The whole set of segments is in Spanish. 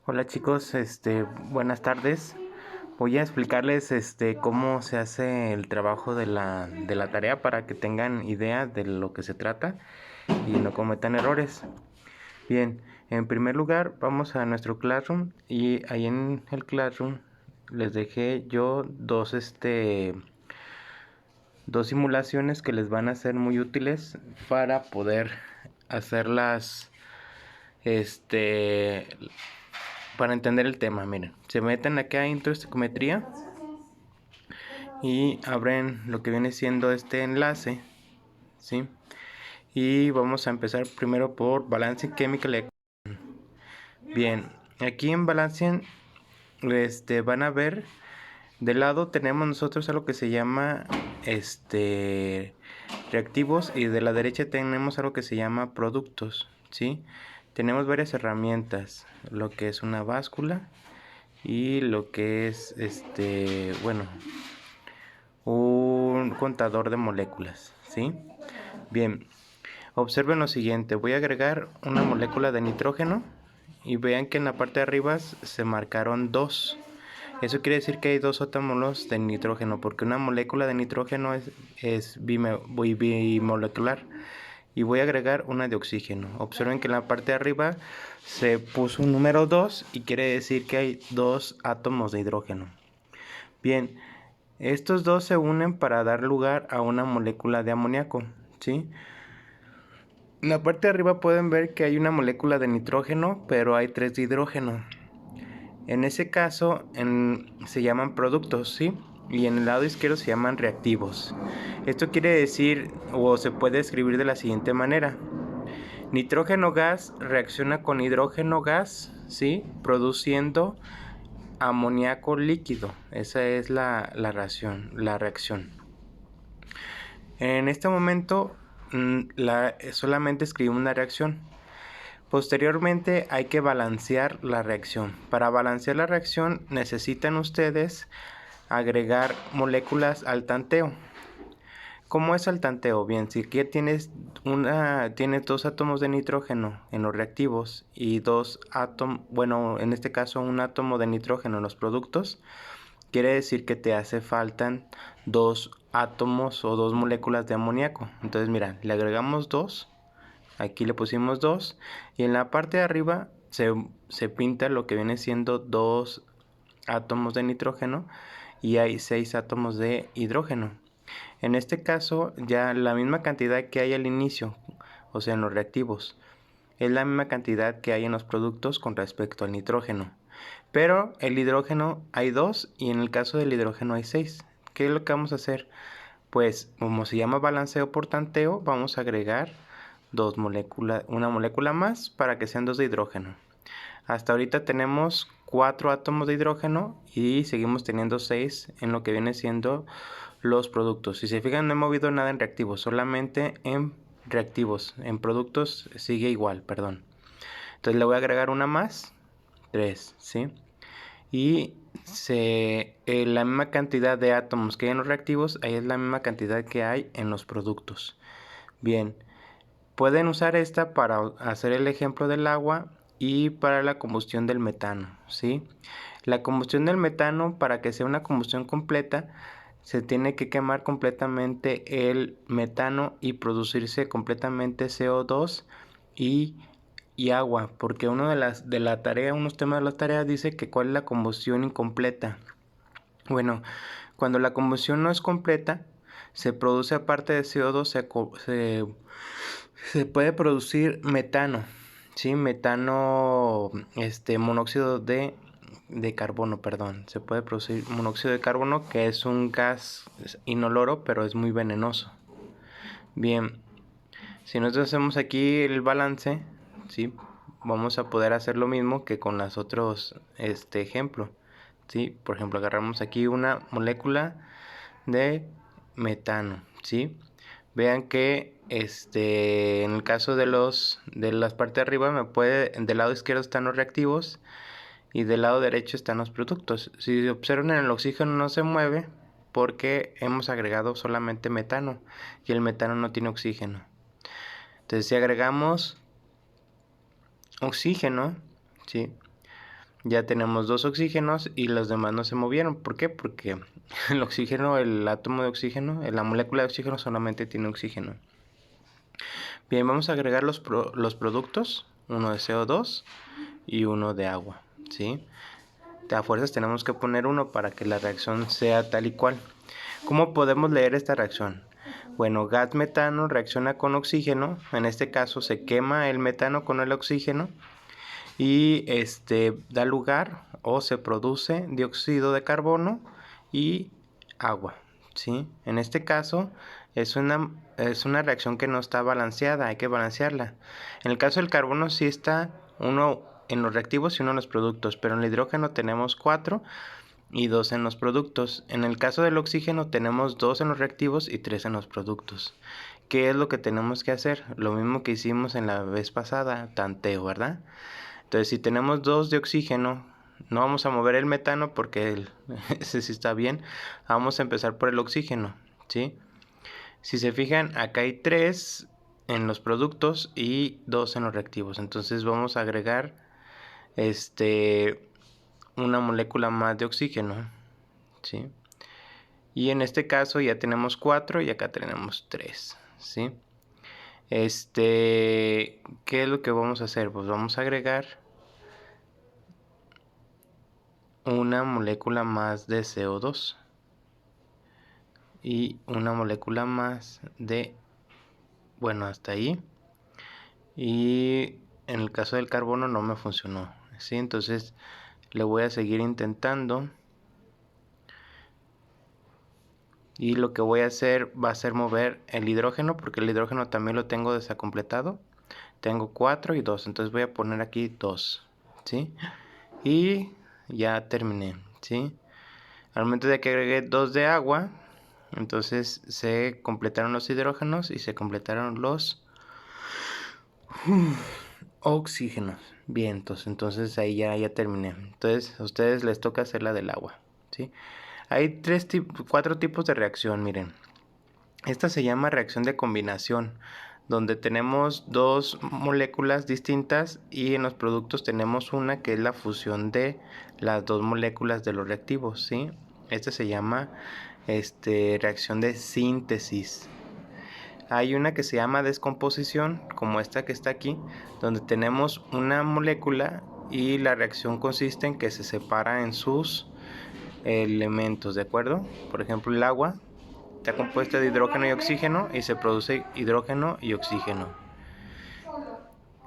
Hola chicos, buenas tardes. Voy a explicarles cómo se hace el trabajo de la tarea para que tengan idea de lo que se trata y no cometan errores. Bien, en primer lugar vamos a nuestro Classroom y ahí en el Classroom les dejé yo dos simulaciones que les van a ser muy útiles para poder hacerlas este para entender el tema. Miren, se meten acá a Intro Estequiometría y abren lo que viene siendo este enlace, ¿sí? Y vamos a empezar primero por Balancing Chemical Equation. Bien, aquí en Balancing van a ver, de lado tenemos nosotros algo que se llama reactivos y de la derecha tenemos algo que se llama productos, ¿sí? Tenemos varias herramientas, lo que es una báscula y lo que es un contador de moléculas, ¿sí? Bien, observen lo siguiente, voy a agregar una molécula de nitrógeno y vean que en la parte de arriba se marcaron dos. Eso quiere decir que hay dos átomos de nitrógeno, porque una molécula de nitrógeno es bimolecular. Y voy a agregar una de oxígeno. Observen que en la parte de arriba se puso un número 2 y quiere decir que hay dos átomos de hidrógeno. Bien, estos dos se unen para dar lugar a una molécula de amoníaco, ¿sí? En la parte de arriba pueden ver que hay una molécula de nitrógeno, pero hay tres de hidrógeno. En ese caso se llaman productos, ¿sí? Y en el lado izquierdo se llaman reactivos. Esto quiere decir, o se puede escribir de la siguiente manera. Nitrógeno gas reacciona con hidrógeno gas, ¿sí? Produciendo amoníaco líquido. Esa es la reacción. En este momento solamente escribimos una reacción. Posteriormente hay que balancear la reacción. Para balancear la reacción necesitan ustedes agregar moléculas al tanteo. ¿Cómo es el tanteo? Bien, si aquí tienes dos átomos de nitrógeno en los reactivos y dos átomos, bueno, en este caso un átomo de nitrógeno en los productos, quiere decir que te hace faltan dos átomos o dos moléculas de amoníaco. Entonces, mira, le agregamos dos, aquí le pusimos dos, y en la parte de arriba se pinta lo que viene siendo dos átomos de nitrógeno y hay seis átomos de hidrógeno. En este caso, ya la misma cantidad que hay al inicio, o sea, en los reactivos, es la misma cantidad que hay en los productos con respecto al nitrógeno. Pero el hidrógeno hay dos y en el caso del hidrógeno hay seis. ¿Qué es lo que vamos a hacer? Pues, como se llama balanceo por tanteo, vamos a agregar una molécula más para que sean dos de hidrógeno. Hasta ahorita tenemos 4 átomos de hidrógeno y seguimos teniendo 6 en lo que viene siendo los productos. Si se fijan, no he movido nada en reactivos, solamente en reactivos. En productos sigue igual, perdón. Entonces le voy a agregar una más, 3, ¿sí? Y la misma cantidad de átomos que hay en los reactivos, ahí es la misma cantidad que hay en los productos. Bien, pueden usar esta para hacer el ejemplo del agua y para la combustión del metano, ¿sí? La combustión del metano, para que sea una combustión completa, se tiene que quemar completamente el metano y producirse completamente CO2 y, y agua, porque unos temas de la tarea dice que cuál es la combustión incompleta. Bueno, cuando la combustión no es completa, se produce aparte de CO2, se puede producir metano, ¿sí? Metano, monóxido de carbono, perdón. Se puede producir monóxido de carbono, que es un gas inoloro, pero es muy venenoso. Bien, si nosotros hacemos aquí el balance, ¿sí? Vamos a poder hacer lo mismo que con los otros, ejemplo, ¿sí? Por ejemplo, agarramos aquí una molécula de metano, ¿sí? Vean que en el caso de las partes de arriba del lado izquierdo están los reactivos y del lado derecho están los productos. Si observan, el oxígeno no se mueve porque hemos agregado solamente metano y el metano no tiene oxígeno. Entonces, si agregamos oxígeno, ¿sí? ya tenemos 2 oxígenos y los demás no se movieron. ¿Por qué? Porque el oxígeno, el átomo de oxígeno, la molécula de oxígeno solamente tiene oxígeno. Bien, vamos a agregar los productos, uno de CO2 y uno de agua, ¿sí? A fuerzas tenemos que poner uno para que la reacción sea tal y cual. ¿Cómo podemos leer esta reacción? Bueno, gas metano reacciona con oxígeno, en este caso se quema el metano con el oxígeno y da lugar o se produce dióxido de carbono y agua, ¿sí? En este caso es una reacción que no está balanceada, hay que balancearla. En el caso del carbono sí está uno en los reactivos y uno en los productos, pero en el hidrógeno tenemos 4 y 2 en los productos. En el caso del oxígeno tenemos 2 en los reactivos y 3 en los productos. ¿Qué es lo que tenemos que hacer? Lo mismo que hicimos en la vez pasada, tanteo, ¿verdad? Entonces, si tenemos 2 de oxígeno, no vamos a mover el metano porque ese sí está bien. Vamos a empezar por el oxígeno, ¿sí? Si se fijan, acá hay 3 en los productos y 2 en los reactivos. Entonces vamos a agregar una molécula más de oxígeno, ¿sí? Y en este caso ya tenemos 4 y acá tenemos 3, ¿sí? ¿Qué es lo que vamos a hacer? Pues vamos a agregar una molécula más de CO2 y una molécula más de, bueno, hasta ahí. Y en el caso del carbono no me funcionó, ¿sí? Entonces le voy a seguir intentando. Y lo que voy a hacer va a ser mover el hidrógeno, porque el hidrógeno también lo tengo desacompletado. Tengo 4 y 2, entonces voy a poner aquí 2, ¿sí? Y ya terminé, ¿sí? Al momento de que agregué 2 de agua, entonces se completaron los hidrógenos y se completaron los oxígenos. Bien, entonces ahí ya terminé. Entonces a ustedes les toca hacer la del agua, ¿sí? Hay 4 tipos de reacción, miren. Esta se llama reacción de combinación, donde tenemos 2 moléculas distintas y en los productos tenemos una que es la fusión de las 2 moléculas de los reactivos, ¿sí? Esta se llama reacción de síntesis. Hay una que se llama descomposición, como esta que está aquí, donde tenemos una molécula y la reacción consiste en que se separa en sus elementos, ¿de acuerdo? Por ejemplo, el agua está compuesta de hidrógeno y oxígeno y se produce hidrógeno y oxígeno,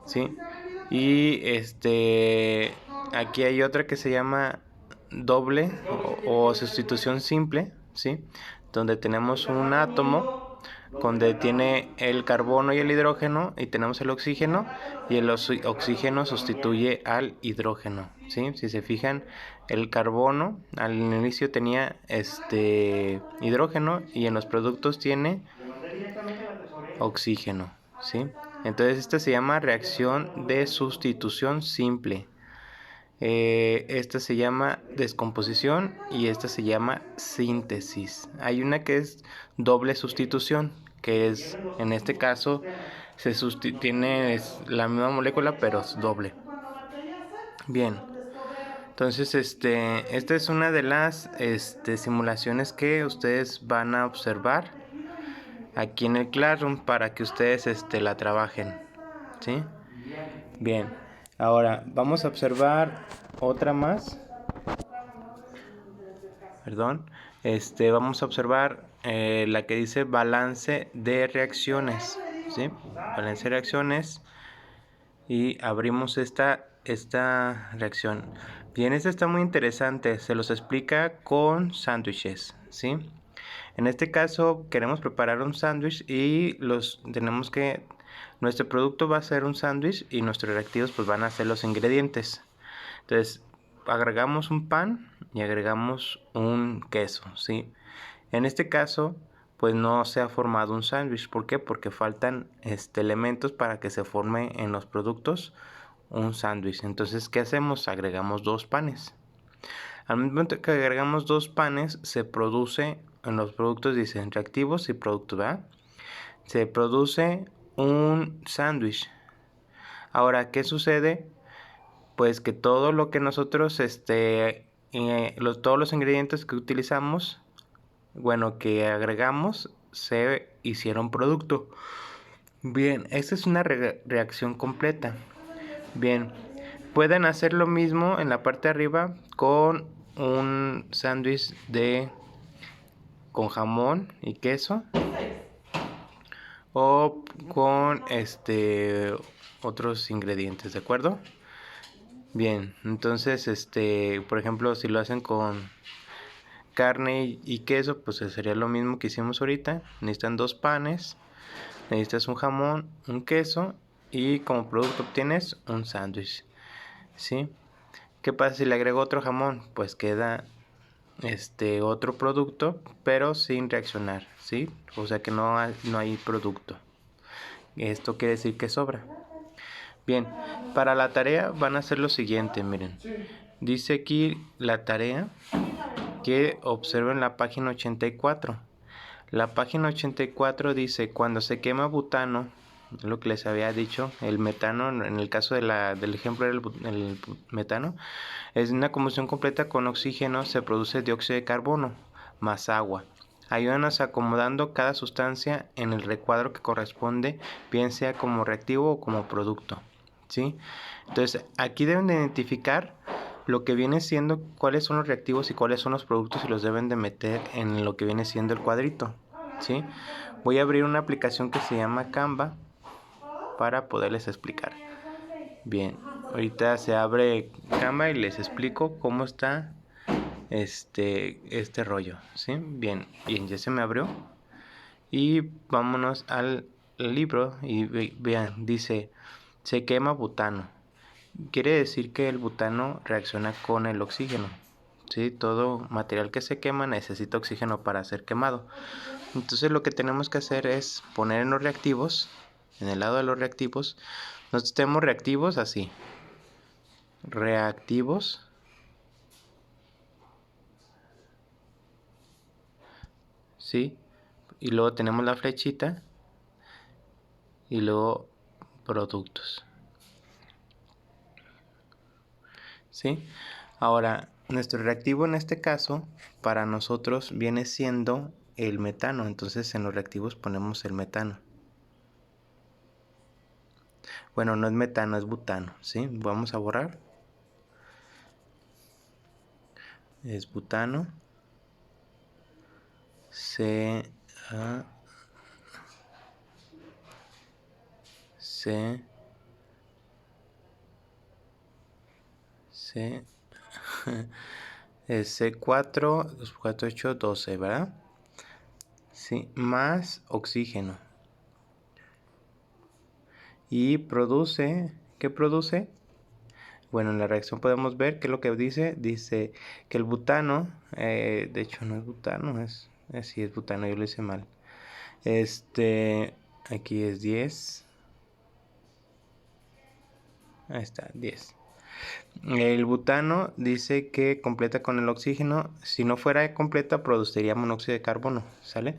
¿sí? Y aquí hay otra que se llama doble o sustitución simple, ¿sí? Donde tenemos un átomo donde tiene el carbono y el hidrógeno y tenemos el oxígeno y el oxígeno sustituye al hidrógeno, ¿sí? Si se fijan, el carbono al inicio tenía hidrógeno y en los productos tiene oxígeno, ¿sí? Entonces esta se llama reacción de sustitución simple. Esta se llama descomposición y esta se llama síntesis. Hay una que es doble sustitución, que es, en este caso, tiene la misma molécula, pero es doble. Bien, entonces esta es una de las simulaciones que ustedes van a observar aquí en el Classroom para que ustedes la trabajen, ¿sí? Bien, ahora vamos a observar otra más. Perdón. Vamos a observar la que dice balance de reacciones, ¿sí? Balance de reacciones y abrimos esta reacción. Bien, esta está muy interesante, se los explica con sándwiches, ¿sí? En este caso queremos preparar un sándwich y nuestro producto va a ser un sándwich y nuestros reactivos pues van a ser los ingredientes. Entonces agregamos un pan y agregamos un queso, ¿sí? En este caso pues no se ha formado un sándwich. ¿Por qué? Porque faltan elementos para que se forme en los productos un sándwich. Entonces, ¿qué hacemos? Agregamos 2 panes. Al momento que agregamos 2 panes, se produce, en los productos dicen reactivos y productos, ¿verdad? Se produce un sándwich. Ahora, ¿qué sucede? pues que todo lo que nosotros, todos los ingredientes que utilizamos, bueno, que agregamos, se hicieron producto. Bien, esta es una reacción completa. Bien, pueden hacer lo mismo en la parte de arriba con un sándwich con jamón y queso, o con otros ingredientes, ¿de acuerdo? Bien, entonces por ejemplo, si lo hacen con carne y queso, pues sería lo mismo que hicimos ahorita. Necesitan 2 panes, necesitas un jamón, un queso, y como producto obtienes un sándwich, ¿sí? ¿Qué pasa si le agrego otro jamón? Pues queda otro producto, pero sin reaccionar, ¿sí? O sea que no hay producto. Esto quiere decir que sobra. Bien, para la tarea van a hacer lo siguiente, miren. Dice aquí la tarea que observen la página 84. La página 84 dice: cuando se quema butano, lo que les había dicho, el metano, en el caso del ejemplo el metano, es una combustión completa con oxígeno, se produce dióxido de carbono más agua. Ayúdanos acomodando cada sustancia en el recuadro que corresponde, bien sea como reactivo o como producto, ¿sí? Entonces, aquí deben de identificar lo que viene siendo cuáles son los reactivos y cuáles son los productos, y los deben de meter en lo que viene siendo el cuadrito, ¿sí? Voy a abrir una aplicación que se llama Canva para poderles explicar. Bien, ahorita se abre Canva y les explico cómo está este rollo, ¿sí? Bien, ya se me abrió. Y vámonos al libro y vean, dice: se quema butano. Quiere decir que el butano reacciona con el oxígeno, ¿sí? Todo material que se quema necesita oxígeno para ser quemado. Entonces lo que tenemos que hacer es poner en los reactivos, en el lado de los reactivos, nosotros tenemos reactivos así, reactivos, ¿sí? Y luego tenemos la flechita y luego productos, ¿sí? Ahora, nuestro reactivo en este caso para nosotros viene siendo el metano. Entonces en los reactivos ponemos el metano. Bueno, no es metano, es butano, ¿sí? Vamos a borrar. Es butano. C A C C es C4 2 por 4 8 12, ¿verdad? Sí, más oxígeno. Y produce, ¿qué produce? Bueno, en la reacción podemos ver que lo que dice que el butano, de hecho no es butano, sí es butano, yo lo hice mal. Aquí es 10. Ahí está, 10. El butano dice que completa con el oxígeno. Si no fuera completa, produciría monóxido de carbono, ¿sale?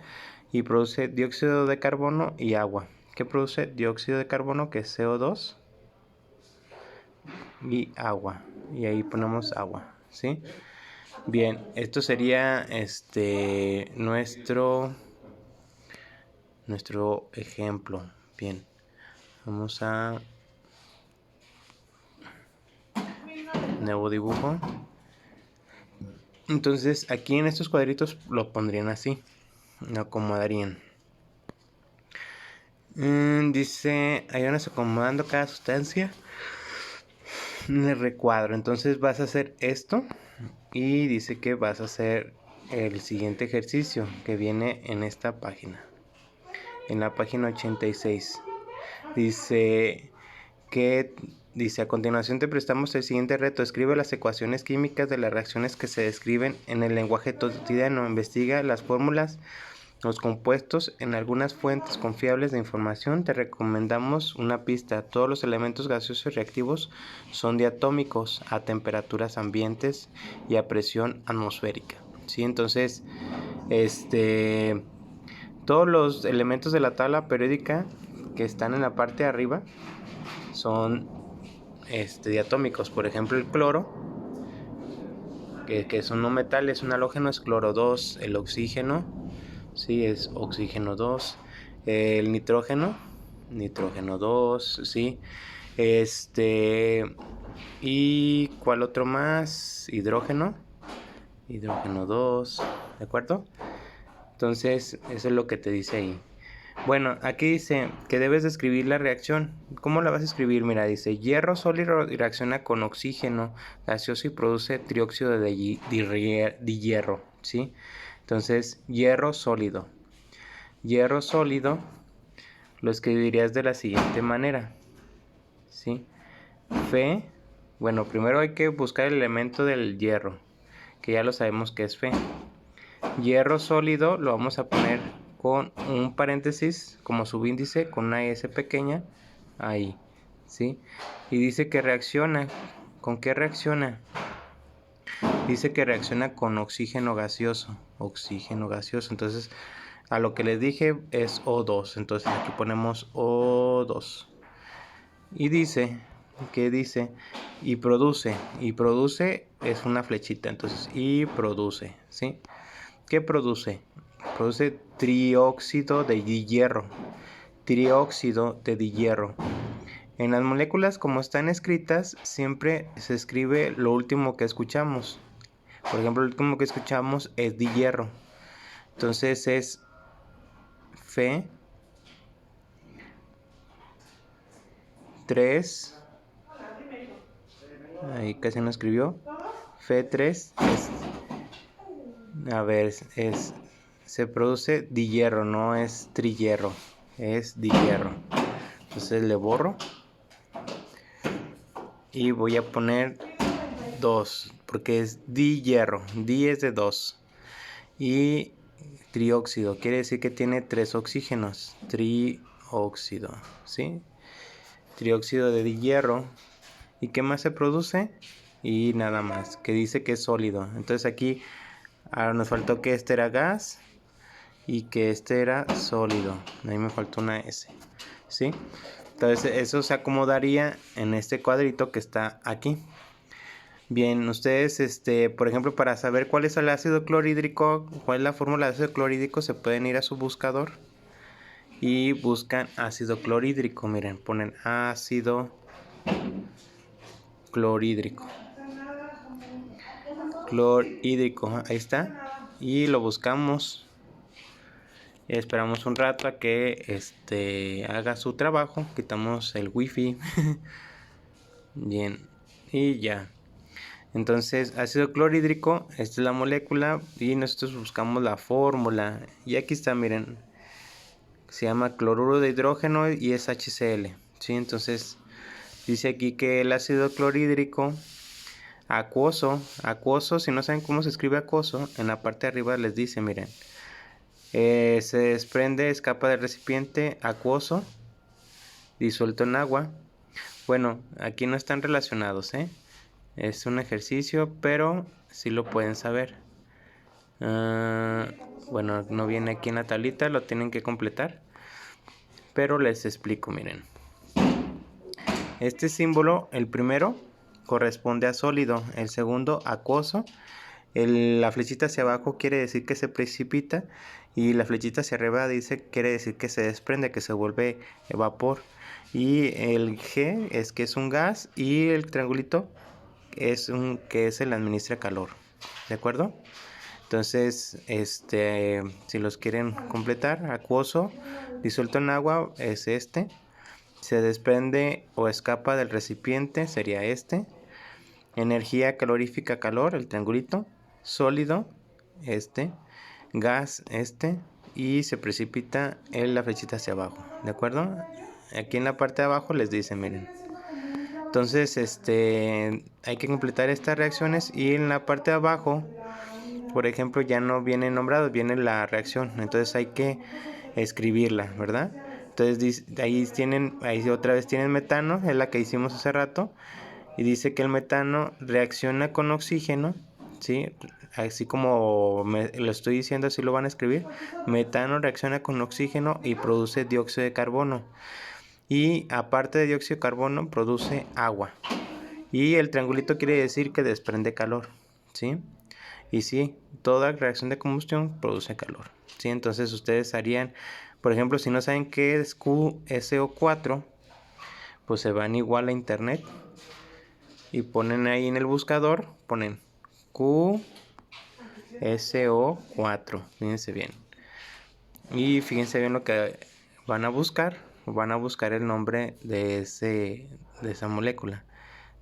Y produce dióxido de carbono y agua. ¿Qué produce? Dióxido de carbono, que es CO2, y agua. Y ahí ponemos agua, ¿sí? Bien, esto sería nuestro ejemplo. Bien, vamos a nuevo dibujo. Entonces aquí en estos cuadritos lo pondrían así, lo acomodarían. Dice: ayúdanos acomodando cada sustancia en el recuadro. Entonces vas a hacer esto y dice que vas a hacer el siguiente ejercicio que viene en esta página, en la página 86. Dice: a continuación te prestamos el siguiente reto. Escribe las ecuaciones químicas de las reacciones que se describen en el lenguaje cotidiano. Investiga las fórmulas, los compuestos en algunas fuentes confiables de información. Te recomendamos una pista: todos los elementos gaseosos reactivos son diatómicos a temperaturas ambientes y a presión atmosférica, ¿sí? Entonces, todos los elementos de la tabla periódica que están en la parte de arriba son diatómicos. Por ejemplo, el cloro, que es un no metal, es un halógeno, es cloro 2. El oxígeno, sí, es oxígeno 2. El nitrógeno, nitrógeno 2, sí. ¿Y cuál otro más? Hidrógeno, hidrógeno 2, ¿de acuerdo? Entonces, eso es lo que te dice ahí. Bueno, aquí dice que debes de escribir la reacción. ¿Cómo la vas a escribir? Mira, dice hierro sólido reacciona con oxígeno gaseoso y produce trióxido de hierro, ¿sí? Entonces, hierro sólido. Hierro sólido lo escribirías de la siguiente manera, ¿sí? Fe, bueno, primero hay que buscar el elemento del hierro, que ya lo sabemos que es Fe. Hierro sólido lo vamos a poner con un paréntesis como subíndice con una S pequeña ahí, ¿sí? Y dice que reacciona. ¿Con qué reacciona? Dice que reacciona con oxígeno gaseoso. Oxígeno gaseoso. Entonces, a lo que les dije es O2. Entonces aquí ponemos O2. Y dice, ¿qué dice? Y produce. Y produce es una flechita. Entonces, y produce, ¿sí? ¿Qué produce? Produce trióxido de hierro. Trióxido de hierro. En las moléculas como están escritas, siempre se escribe lo último que escuchamos. Por ejemplo, lo último que escuchamos es hierro. Entonces es Fe 3. Ahí casi no escribió. Fe 3 es, a ver, se produce dihierro, no es trihierro, es dihierro. Entonces le borro y voy a poner 2 porque es dihierro. Di es de 2 y trióxido quiere decir que tiene 3 oxígenos. Trióxido, ¿sí? Trióxido de dihierro. ¿Y qué más se produce? Y nada más, que dice que es sólido. Entonces aquí ahora nos faltó que este era gas y que este era sólido. Ahí me faltó una S, ¿sí? Entonces eso se acomodaría en este cuadrito que está aquí. Bien, ustedes, por ejemplo, para saber cuál es el ácido clorhídrico, cuál es la fórmula de ácido clorhídrico, se pueden ir a su buscador y buscan ácido clorhídrico. Miren, ponen ácido clorhídrico. Clorhídrico, ahí está. Y lo buscamos. Y esperamos un rato a que haga su trabajo. Quitamos el wifi. Bien. Y ya. Entonces, ácido clorhídrico, esta es la molécula y nosotros buscamos la fórmula. Y aquí está, miren. Se llama cloruro de hidrógeno y es HCl. ¿Sí? Entonces, dice aquí que el ácido clorhídrico acuoso, si no saben cómo se escribe acuoso, en la parte de arriba les dice, miren, se desprende, escapa del recipiente acuoso, disuelto en agua. Bueno, aquí no están relacionados, es un ejercicio, pero sí lo pueden saber. Bueno, no viene aquí en la tablita, lo tienen que completar, pero les explico, miren. Este símbolo, el primero, corresponde a sólido, el segundo acuoso. La flechita hacia abajo quiere decir que se precipita y la flechita hacia arriba quiere decir que se desprende, que se vuelve vapor. Y el G es que es un gas y el triangulito es que el administra calor. ¿De acuerdo? Entonces, si los quieren completar, acuoso, disuelto en agua es se desprende o escapa del recipiente sería energía calorífica, calor, el triangulito, sólido, gas, y se precipita en la flechita hacia abajo, ¿de acuerdo? Aquí en la parte de abajo les dice, miren. Entonces, hay que completar estas reacciones y en la parte de abajo, por ejemplo, ya no viene nombrado, viene la reacción, entonces hay que escribirla, ¿verdad? Entonces ahí otra vez tienen metano, es la que hicimos hace rato. Y dice que el metano reacciona con oxígeno, ¿sí? Así como lo estoy diciendo, así lo van a escribir. Metano reacciona con oxígeno y produce dióxido de carbono. y aparte de dióxido de carbono produce agua. Y el triangulito quiere decir que desprende calor, ¿sí? Y sí, toda reacción de combustión produce calor, ¿sí? Entonces ustedes harían, por ejemplo, si no saben qué es QSO4, pues se van igual a internet y ponen ahí en el buscador, ponen QSO4, fíjense bien. Y fíjense bien lo que van a buscar el nombre de esa molécula.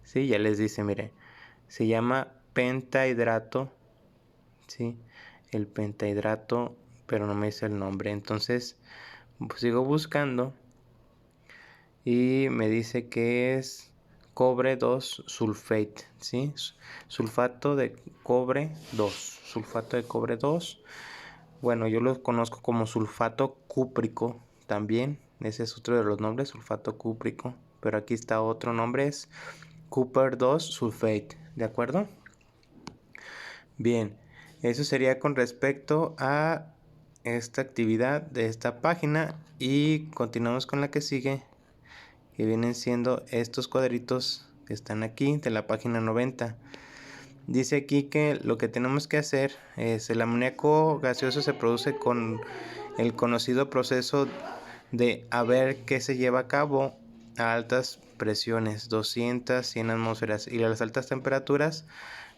Sí, ya les dice, mire, se llama pentahidrato, sí, el pentahidrato, pero no me dice el nombre. Entonces, pues sigo buscando y me dice que es cobre 2 sulfate, ¿sí? Sulfato de cobre 2. Bueno, yo lo conozco como sulfato cúprico también. Ese es otro de los nombres, sulfato cúprico. Pero aquí está otro nombre, es Copper 2 sulfate, ¿de acuerdo? Bien, eso sería con respecto a esta actividad de esta página y continuamos con la que sigue, que vienen siendo estos cuadritos que están aquí de la página 90. Dice aquí que lo que tenemos que hacer es el amoníaco gaseoso se produce con el conocido proceso de a ver qué se lleva a cabo a altas presiones, 200, 100 atmósferas y a las altas temperaturas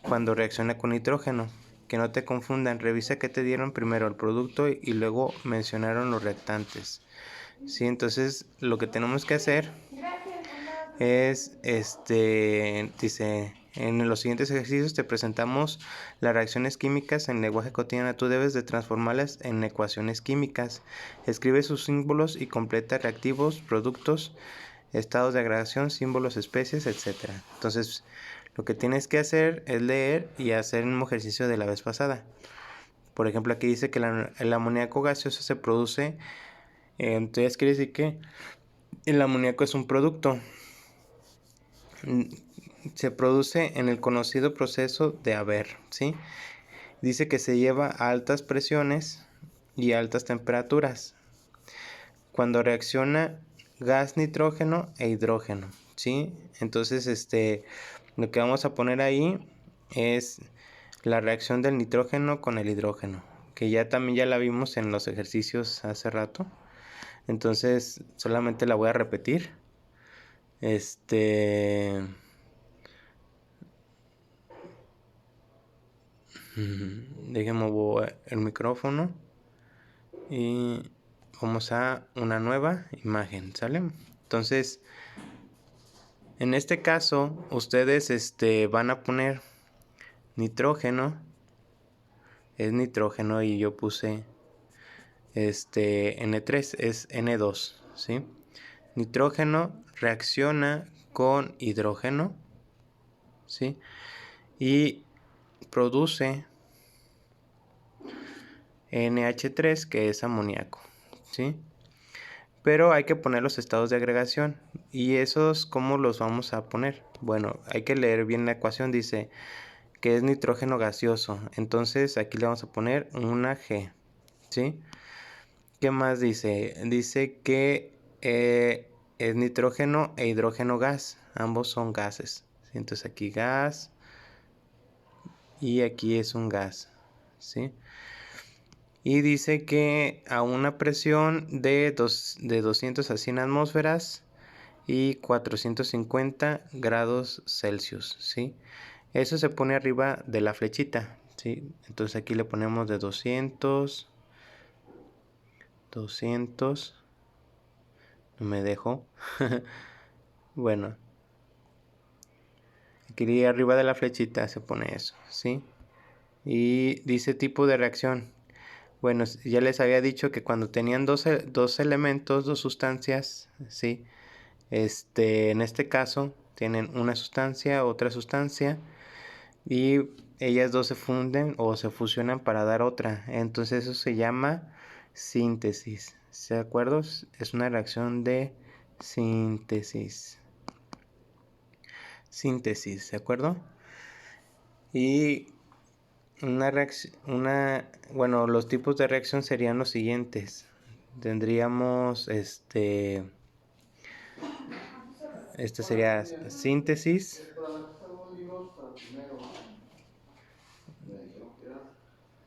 cuando reacciona con nitrógeno. Que no te confundan, revisa que te dieron primero el producto y luego mencionaron los reactantes. Sí, entonces lo que tenemos que hacer es, dice, en los siguientes ejercicios te presentamos las reacciones químicas en lenguaje cotidiano. Tú debes de transformarlas en ecuaciones químicas. Escribe sus símbolos y completa reactivos, productos, estados de agregación, símbolos, especies, etc. Entonces, lo que tienes que hacer es leer y hacer el mismo ejercicio de la vez pasada. Por ejemplo, aquí dice que el amoníaco gaseoso se produce, entonces quiere decir que el amoníaco es un producto. Se produce en el conocido proceso de Haber, ¿sí? Dice que se lleva a altas presiones y altas temperaturas cuando reacciona gas nitrógeno e hidrógeno, ¿sí? Entonces, lo que vamos a poner ahí es la reacción del nitrógeno con el hidrógeno, que ya también ya la vimos en los ejercicios hace rato. Entonces, solamente la voy a repetir. Déjenme mover el micrófono y vamos a una nueva imagen, ¿sale? Entonces, en este caso, ustedes van a poner nitrógeno, es nitrógeno y yo puse N3, es N2, ¿sí? Nitrógeno reacciona con hidrógeno, ¿sí? Y produce NH3, que es amoníaco, ¿sí? Pero hay que poner los estados de agregación. ¿Y esos cómo los vamos a poner? Bueno, hay que leer bien la ecuación. Dice que es nitrógeno gaseoso. Entonces aquí le vamos a poner una G, ¿sí? ¿Qué más dice? Dice que es nitrógeno e hidrógeno gas. Ambos son gases, ¿sí? Entonces aquí gas y aquí es un gas, ¿sí? Y dice que a una presión de 200 a 100 atmósferas y 450 grados Celsius, ¿sí? Eso se pone arriba de la flechita, ¿sí? Entonces aquí le ponemos de 200, no me dejo. Bueno, aquí arriba de la flechita se pone eso, ¿sí? Y dice tipo de reacción. Bueno, ya les había dicho que cuando tenían dos elementos, dos sustancias, ¿sí? En este caso tienen una sustancia, otra sustancia y ellas dos se funden o se fusionan para dar otra. Entonces eso se llama síntesis. ¿De acuerdo? Es una reacción de síntesis. Síntesis, ¿de acuerdo? Y bueno, los tipos de reacción serían los siguientes. Tendríamos Este sería síntesis.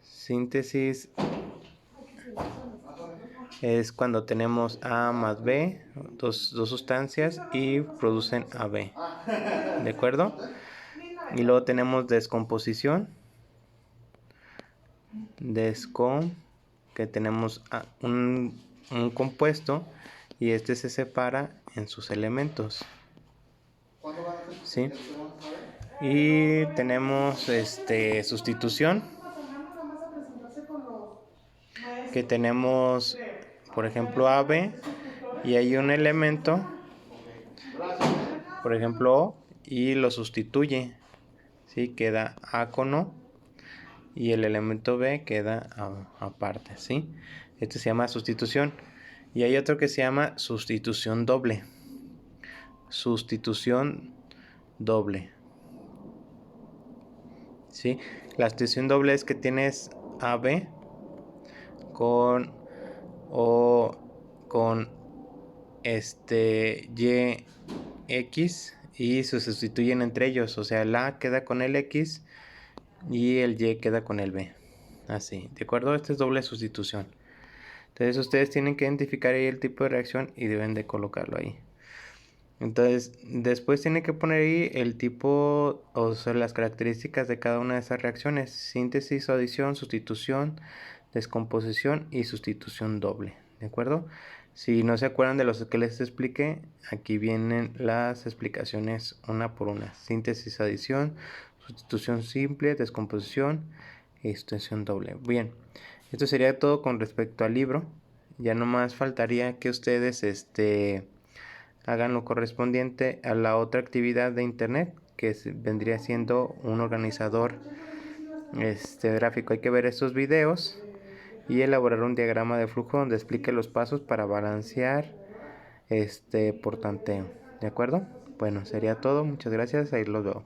Síntesis es cuando tenemos A más B, dos sustancias y producen AB. ¿De acuerdo? Y luego tenemos descomposición. Que tenemos un compuesto y este se separa en sus elementos. ¿Sí? Y tenemos sustitución, que tenemos, por ejemplo, AB y hay un elemento, por ejemplo O, y lo sustituye. ¿Sí? Queda A con O y el elemento B queda aparte. ¿Sí? Este se llama sustitución. Y hay otro que se llama sustitución doble. Sustitución doble. ¿Sí? La sustitución doble es que tienes AB con O con Y X y se sustituyen entre ellos. O sea, el A queda con el X y el Y queda con el B. Así, ¿de acuerdo? Esta es doble sustitución. Entonces ustedes tienen que identificar ahí el tipo de reacción y deben de colocarlo ahí. Entonces después tienen que poner ahí el tipo, o sea, las características de cada una de esas reacciones: síntesis, adición, sustitución, descomposición y sustitución doble. ¿De acuerdo? Si no se acuerdan de los que les expliqué, aquí vienen las explicaciones una por una: síntesis, adición, sustitución simple, descomposición y sustitución doble. Bien, esto sería todo con respecto al libro. Ya nomás faltaría que ustedes hagan lo correspondiente a la otra actividad de internet, que vendría siendo un organizador gráfico. Hay que ver estos videos y elaborar un diagrama de flujo donde explique los pasos para balancear por tanteo. ¿De acuerdo? Bueno, sería todo. Muchas gracias. Ahí los veo.